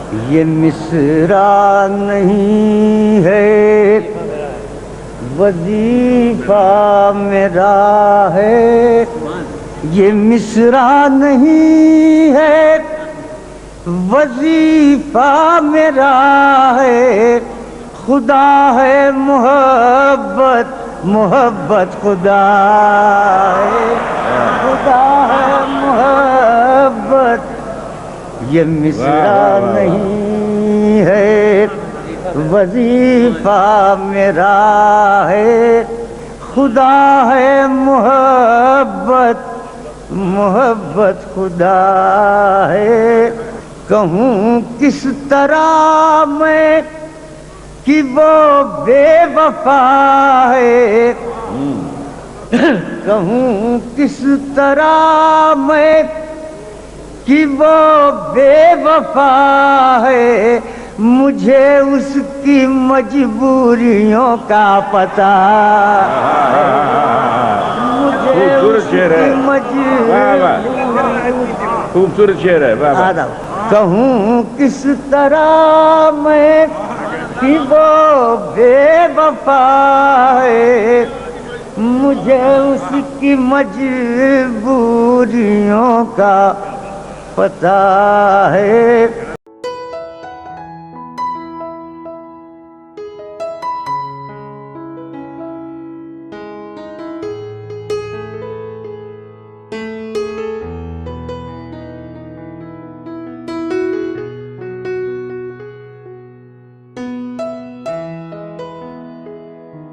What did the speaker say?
ये मिसरा नहीं है, वजीफा मेरा है। ये मिसरा नहीं है, वजीफा मेरा है। खुदा है मोहब्बत, मोहब्बत खुदा है। खुदा है मोहब्बत, ये मिसरा नहीं है, वजीफा मेरा है। खुदा है मोहब्बत, मोहब्बत खुदा है। कहूँ किस तरह मैं कि वो बेवफा है। कहूँ किस तरह मैं कि वो बेवफा है। मुझे उसकी मजबूरियों का पता है। मुझे उसकी खूबसूरत शेर है बाबा। कहूँ किस तरह मैं कि वो बेवफा है। मुझे उसकी मजबूरियों का पता है।